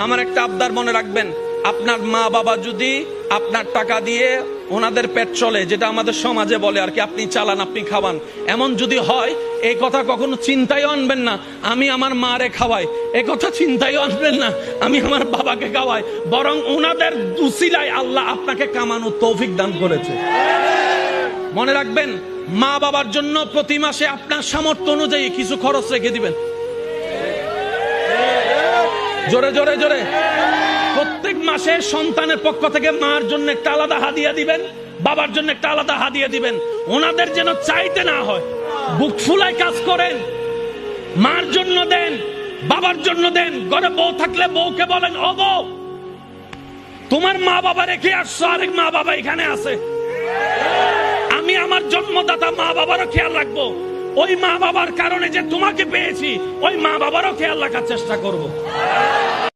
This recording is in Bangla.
আমার একটা আবদার মনে রাখবেন, আপনার মা বাবা যদি আপনার টাকা দিয়ে ওনাদের পেট চলে, যেটা আমাদের সমাজে বলে আর কি, আপনি চালান আপনি খাওয়ান, এমন যদি হয় এই কথা কখনো চিন্তায় আনবেন না আমি আমার মারে খাওয়াই, এই কথা চিন্তায় আনবেন না আমি আমার বাবাকে খাওয়াই, বরং ওনাদের উসিলায় আল্লাহ আপনাকে কামানোর তৌফিক দান করেছে। মনে রাখবেন, মা বাবার জন্য প্রতি মাসে আপনার সামর্থ্য অনুযায়ী কিছু খরচ রেখে দিবেন। জোরে জোরে জোরে প্রত্যেক মাসে সন্তানের পক্ষ থেকে মার জন্য একটা আলাদা হাদিয়া দিবেন, বাবার জন্য একটা আলাদা হাদিয়া দিবেন। ওনাদের যেন চাইতে না হয়, বুক ফুলায় কাজ করেন, মার জন্য দেন, বাবার জন্য দেন। ঘরে বউ থাকলে বউকে বলেন, ও বউ, তোমার মা বাবা রেখে আসছো, আরেক মা বাবা এখানে আছে, আমি আমার জন্মদাতা মা বাবারও খেয়াল রাখবো। ওই মা বাবার কারণে যে তোমাকে পেয়েছি, ওই মা বাবারও খেয়াল রাখার চেষ্টা করব।